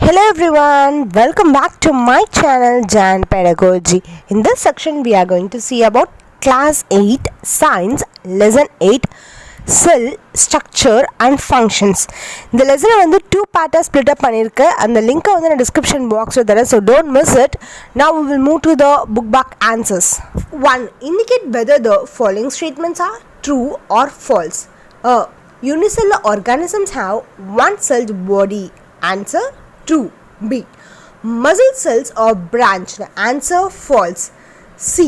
Hello everyone, welcome back to my channel Jan Pedagogy. In this section we are going to see about class 8 science lesson 8 cell structure and functions. The lesson வந்து two part split up பண்ணிருக்கு. அந்த link வந்து நான் description box ல தரேன், so don't miss it. Now we will move to the book back answers. 1. Indicate whether the following statements are true or false. Unicellular organisms have one-celled body. Answer true. B. Muscle cells are branched. Answer false. C.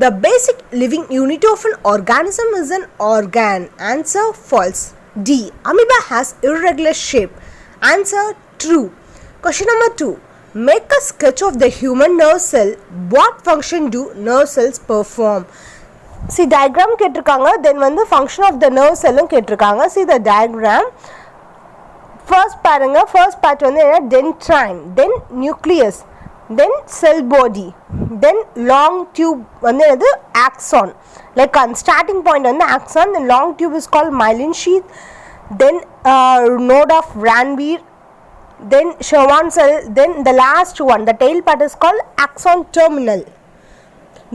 The basic living unit of an organism is an organ. Answer false. D. Amoeba has irregular shape. Answer true. Question number 2. Make a sketch of the human nerve cell. What function do nerve cells perform? See diagram கேட்டிருக்காங்க, then வந்து function of the nerve cell கேட்டிருக்காங்க. See the diagram. First பாருங்க, first part வந்து என்ன, dendrine, then nucleus, then cell body, then long tube வந்து என்னது, axon. Like on starting point வந்து axon, then long tube is called myelin sheath, then node of Ranvier, then Schwann cell, then the last one, the tail part is called axon terminal.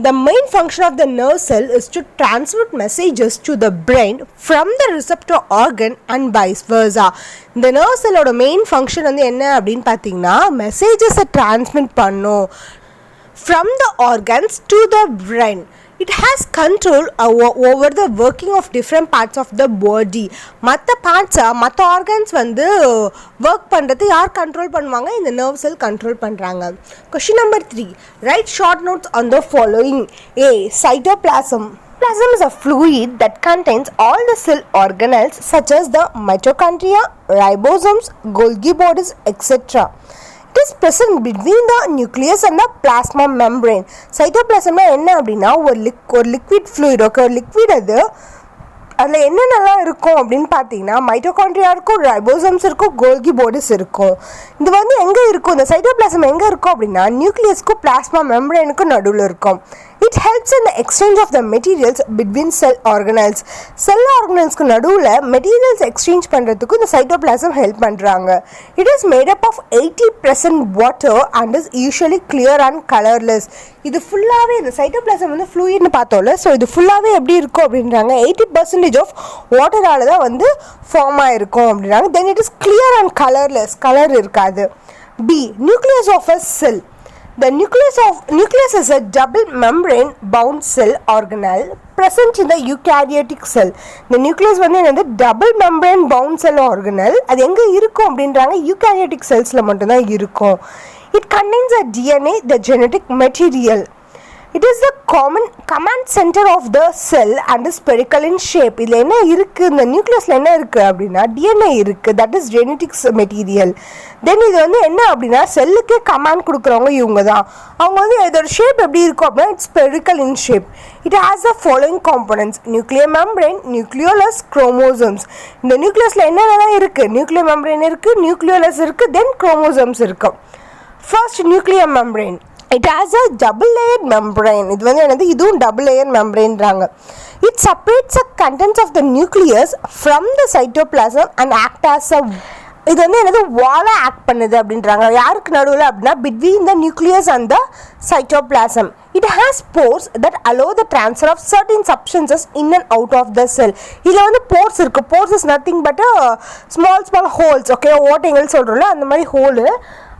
The main function of the nerve cell is to transmit messages to the brain from the receptor organ and vice versa. The nerve cell oda main function வந்து என்ன அப்படினு பாத்தீங்கன்னா messages transmit பண்ணும் from the organs to the brain. It has control over the working of different parts of the body. மற்ற parts மற்ற organs வந்து work பண்ணுறது யார் control பண்ணுவாங்க, இந்த nerve cell control பண்ணுறாங்க. Question number 3. Write short notes on the following. A. Cytoplasm. Plasm is a fluid that contains all the cell organelles such as the mitochondria, ribosomes, Golgi bodies, etc. It is present between the nucleus and the plasma membrane. Cytoplasm என்ன அப்படின்னா ஒரு liquid fluid, okay, ஒரு liquid அது அதில் என்னென்னலாம் இருக்கும் அப்படின்னு பார்த்தீங்கன்னா மைட்டோகாண்ட்ரியா இருக்கும், ரைபோசோம்ஸ் இருக்கும், கோல்கி போடிஸ் இருக்கும். இது வந்து எங்கே இருக்கும், இந்த சைட்டோபிளாசம் எங்கே இருக்கும் அப்படின்னா நியூக்ளியஸ்க்கும் பிளாஸ்மா மெம்பரேனுக்கும் நடுவில் இருக்கும். It helps in the exchange of the materials between cell organelles. Cell organellesக்கு நடுவில் materials exchange பண்ணுறதுக்கு இந்த சைட்டோபிளாசம் ஹெல்ப் பண்ணுறாங்க. It is made up of 80% water and is usually clear and colorless. இது ஃபுல்லாகவே இந்த சைட்டோபிளாசம் வந்து ஃப்ளூயிட்னு பார்த்தோம்ல, ஸோ இது ஃபுல்லாகவே எப்படி இருக்கும் அப்படின்றாங்க 80% ஆஃப் வாட்டரால் தான் வந்து ஃபார்ம் ஆகிருக்கும் அப்படின்றாங்க. Then it is clear and colourless, colour இருக்காது. B. Nucleus of a cell. The nucleus is a double membrane bound cell organelle present in the eukaryotic cell. The nucleus வந்து என்னது, double membrane bound cell organelle. அது எங்கே இருக்கும் அப்படின்றாங்க, eukaryotic cellsல மட்டும்தான் இருக்கும். It contains a DNA, the genetic material. It is the command center of the cell and is spherical in shape. இதில் என்ன இருக்குது, இந்த நியூக்ளியஸில் என்ன இருக்குது அப்படின்னா டிஎன்ஏ இருக்குது, தட் இஸ் ஜெனட்டிக்ஸ் மெட்டீரியல். தென் இது வந்து என்ன அப்படின்னா செல்லுக்கே கமாண்ட் கொடுக்குறவங்க இவங்க தான். அவங்க வந்து இதோட ஷேப் எப்படி இருக்கும் அப்படின்னா it's spherical in shape. It has the following components: nuclear membrane, nucleolus, chromosomes. இந்த நியூக்ளியஸில் என்னென்னலாம் இருக்குது, நியூக்ளியர் மெம்பரேன் இருக்குது, நியூக்ளியோலஸ் இருக்குது, தென் குரோமோசோம்ஸ் இருக்குது. First nuclear membrane. It has a double layered membrane. இது வந்து என்னது, இதுவும் double layered membraneறாங்க. It separates the contents of the nucleus from the cytoplasm and act as a இது வந்து என்னது வாலாக ஆக்ட் பண்ணுது அப்படின்றாங்க. யாருக்கு நடுவில் அப்படின்னா between the nucleus and the cytoplasm. It has pores that allow the transfer of certain substances in and out of the cell. இதில் வந்து pores இருக்குது. Pores is nothing but small holes, okay, ஓட்டைகள் சொல்கிறோம்ல அந்த மாதிரி ஹோலு.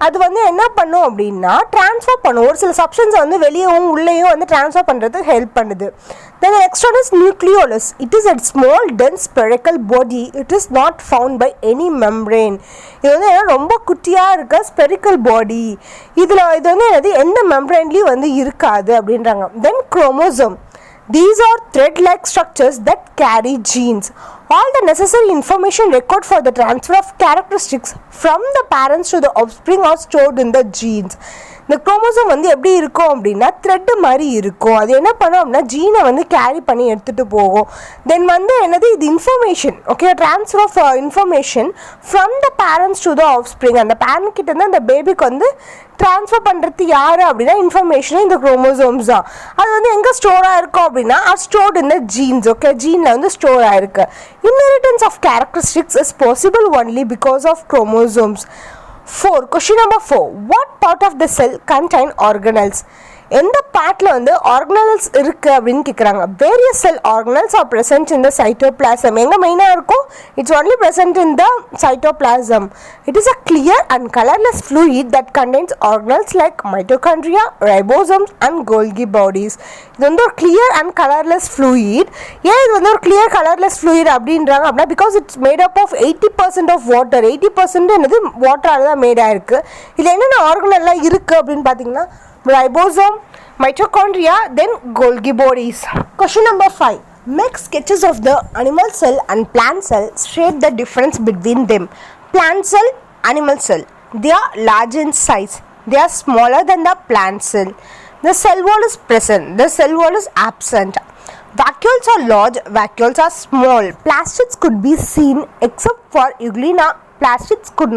அது வந்து என்ன பண்ணும் அப்படின்னா ட்ரான்ஸ்ஃபர் பண்ணும், ஒரு சில சப்ஸ்டன்ஸை வந்து வெளியவும் உள்ளேயும் வந்து ட்ரான்ஸ்ஃபர் பண்ணுறதுக்கு ஹெல்ப் பண்ணுது. Then the next one is nucleolus. It is a small dense spherical body. It is not found by any membrane. இது வந்து ரொம்ப குட்டியாக இருக்க ஸ்பெரிக்கல் பாடி. இது வந்து என்னது எந்த மெம்பரேன்லேயும் வந்து இருக்காது அப்படின்றாங்க. Then chromosome. These are thread-like structures that carry genes. All the necessary information required for the transfer of characteristics from the parents to the offspring are stored in the genes. இந்த chromosome வந்து எப்படி இருக்கும் அப்படின்னா thread மாதிரி இருக்கும். அது என்ன பண்ணும் அப்படின்னா ஜீனை வந்து கேரி பண்ணி எடுத்துகிட்டு போகும். தென் வந்து என்னது, இது information, okay, transfer of information from the parents to the offspring. அந்த பேரண்ட் கிட்ட இருந்து அந்த பேபிக்கு வந்து ட்ரான்ஸ்ஃபர் பண்ணுறது யார் அப்படின்னா இன்ஃபர்மேஷன் இந்த குரோமோசோம்ஸ் தான். அது வந்து எங்கே ஸ்டோர் ஆகிருக்கும் அப்படின்னா ஸ்டோர்ட் இந்த ஜீன்ஸ், ஓகே, ஜீனில் வந்து ஸ்டோர் ஆகிருக்கு. Inheritance of characteristics is possible only because of chromosomes. Question number 4. What part of the cell contain organelles? எந்த பார்ட்ல வந்து ஆர்கனல்ஸ் இருக்கு அப்படின்னு கேக்குறாங்க. Various cell organelles are present in the cytoplasm. எங்க மெயினா இருக்கும்? It's only present in the cytoplasm. It is a clear and colorless fluid that contains organelles like mitochondria, ribosomes and Golgi bodies. இது வந்து ஒரு clear and colorless fluid. ஏன் இது வந்து ஒரு clear colorless fluid அப்படின்றாங்க அப்படின்னா because it's made up of 80% of water. 80% என்னது வாட்டரால தான் மேட் ஆயிருக்கு. இதுல என்னென்ன ஆர்கனல்லாம் இருக்கு அப்படின்னு பாத்தீங்கன்னா ribosome, mitochondria, then Golgi bodies. Question number 5. Make sketches of the animal cell and plant cell. State the difference between them. Plant cell, animal cell. They are large in size. They are smaller than the plant cell. The cell wall is present. The cell wall is absent. Vacuoles are large. Vacuoles are small. Plastids could be seen except for Euglena. Plastids could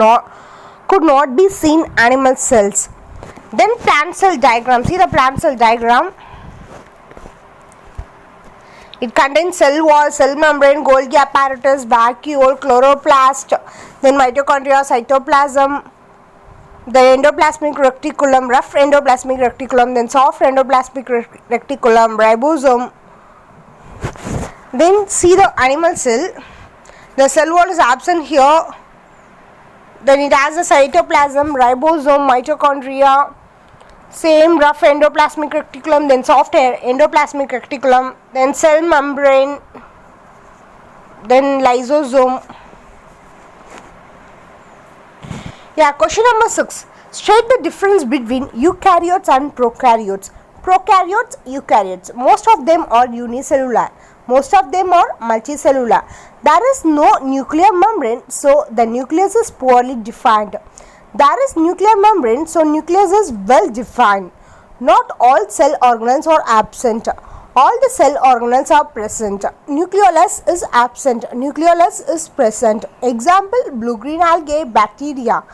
not be seen animal cells. Then plant cell diagram. See the plant cell diagram. It contains cell wall, cell membrane, Golgi apparatus, vacuole, chloroplast, then mitochondria, cytoplasm, the endoplasmic reticulum, rough endoplasmic reticulum, then soft endoplasmic reticulum, ribosome. Then see the animal cell. The cell wall is absent here. Then it has a cytoplasm, ribosome, mitochondria, same rough endoplasmic reticulum, then soft endoplasmic reticulum, then cell membrane, then lysosome. Yeah, question number 6. State the difference between eukaryotes and prokaryotes. Prokaryotes, eukaryotes. Most of them are unicellular. Most of them are multicellular. There is no nuclear membrane, so the nucleus is poorly defined. There is nuclear membrane, so nucleus is well defined. Not all cell organelles are absent. All the cell organelles are present. Nucleolus is absent. Nucleolus is present. Example, blue-green algae, bacteria.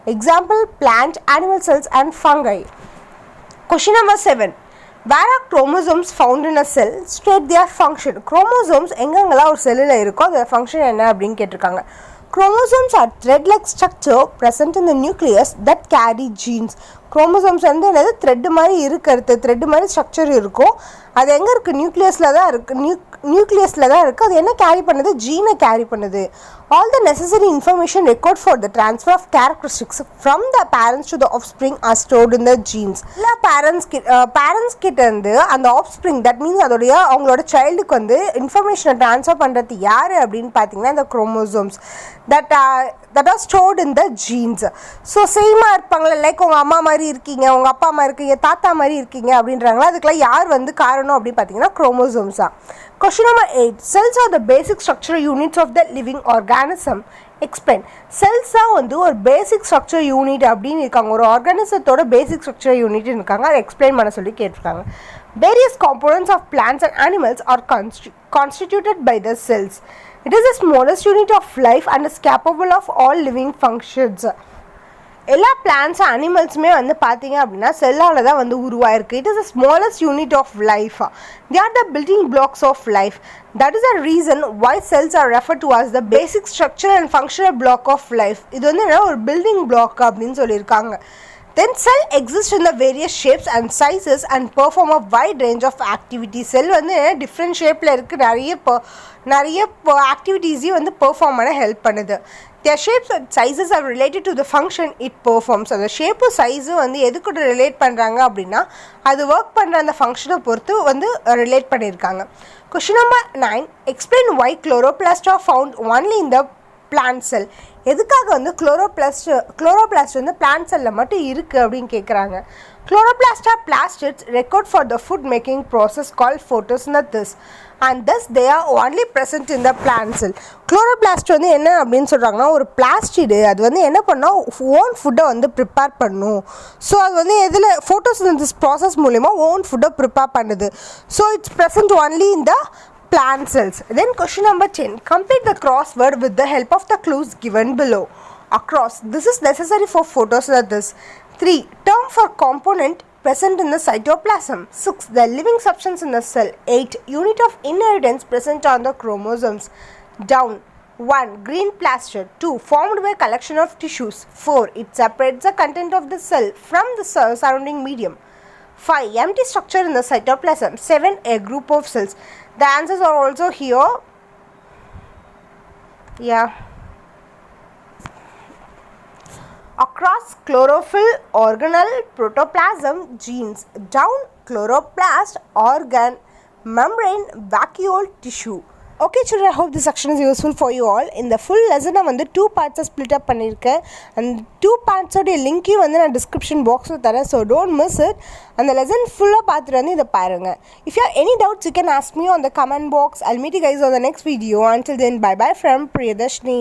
Example, plant, animal cells and fungi. Question number 7. Where are chromosomes found in a cell? State their function. Chromosomes எங்கெங்கெல்லாம் ஒரு செல்லில் இருக்கோ அதோட function என்ன அப்படின்னு கேட்டிருக்காங்க. Chromosomes are thread-like structure present in the nucleus that carry genes. Chromosomes வந்து என்னது thread மாதிரி இருக்கிறது, thread மாதிரி ஸ்ட்ரக்சர் இருக்கும். அது எங்கே இருக்குது? நியூக்ளியஸில் தான் இருக்குது. நியூக்ளியஸில் தான் இருக்குது. அது என்ன கேரி பண்ணுது? ஜீனை கேரி பண்ணுது. All the necessary information required for the transfer of characteristics from the parents to the offspring are stored in the genes. எல்லா parents கிட்ட இருந்து அந்த offspring, that means அவங்களோட சைல்டுக்கு வந்து இன்ஃபர்மேஷனை ட்ரான்ஸ்ஃபர் பண்ணுறது யார் அப்படின்னு பார்த்தீங்கன்னா இந்த chromosomes that are stored in the genes. So சேமாக இருப்பாங்களே, லைக் உங்கள் அம்மா மாதிரி இருக்கீங்க, உங்கள் அப்பா அம்மா இருக்கீங்க, தாத்தா மாதிரி இருக்கீங்க அப்படின்றாங்களா, அதுக்கெல்லாம் யார் வந்து காரணம் அப்படின்னு பார்த்தீங்கன்னா chromosomes தான். Question number 8. Cells are the basic structural units of the living organism. Explain. Cells are வந்து ஒரு பேசிக் ஸ்ட்ரக்சர் யூனிட் அப்படின்னு இருக்காங்க. ஒரு ஆர்கானிசத்தோட பேசிக் ஸ்ட்ரக்சர் யூனிட் இருக்காங்க. அதை எக்ஸ்பிளைன் பண்ண சொல்லி கேட்டிருக்காங்க. Various components of plants and animals are constituted by the cells. It is the smallest unit of life and is capable of all living functions. எல்லா பிளான்ட்ஸ் அனிமல்ஸுமே வந்து பார்த்தீங்க அப்படின்னா செல்லால் தான் வந்து உருவாயிருக்கு. It is the smallest unit of life. They are the building blocks of life. That is the reason why cells are refer to as the basic structure and functional block of life. இது வந்து என்ன ஒரு building block அப்படின்னு சொல்லியிருக்காங்க. Then cell exists in the various shapes and sizes and perform a wide range of activities. Cell வந்து different shapeல இருக்கு, நிறைய activities வந்து perform பண்ண help பண்ணுது. Their shapes and sizes are related to the function it performs. அந்த shape சைஸும் வந்து எதுக்கூட relate பண்ணுறாங்க அப்படின்னா அது ஒர்க் பண்ணுற அந்த ஃபங்க்ஷனை பொறுத்து வந்து ரிலேட் பண்ணியிருக்காங்க. Question number 9. Explain why chloroplasts are found only in the plant cell. எதுக்காக வந்து chloroplast வந்து plant cellல மட்டும் இருக்குது அப்படின்னு கேட்குறாங்க. Chloroplasts are plastids record for the food making process called photosynthesis and thus they are only present in the plant cell. Chloroplast வந்து என்ன அப்படின்னு சொல்கிறாங்கன்னா ஒரு பிளாஸ்டிடு, அது வந்து என்ன பண்ணால் ஓன் ஃபுட்டை வந்து ப்ரிப்பேர் பண்ணும். ஸோ அது வந்து எதில் ஃபோட்டோசிந்தசிஸ் ப்ராசஸ் மூலிமா ஓன் ஃபுட்டை ப்ரிப்பேர் பண்ணுது. So it's present only in the plant cells. Then question number 10. Complete the crossword with the help of the clues given below. Across. This is necessary for photosynthesis. 3. Term for component present in the cytoplasm. 6. The living substance in the cell. 8. Unit of inheritance present on the chromosomes. Down. 1. Green plaster. 2. Formed by collection of tissues. 4. It separates the content of the cell from the surrounding medium. 5. Empty structure in the cytoplasm. 7. A group of cells. The answers are also here. Yeah. Across chlorophyll, organelle, protoplasm, genes, down chloroplast, organ, membrane, vacuole, tissue. Okay children, I hope this section is useful for you all. In the full lesson I வந்து 2 parts split up பண்ணிருக்கேன். And 2 parts ஓட link வந்து நான் description box ல தரேன். So don't miss it. And the lesson full பார்த்துட்டு வந்து இத பாருங்க. If you have any doubts you can ask me on the comment box. I'll meet you guys on the next video. Until then, bye bye from Priyadashni.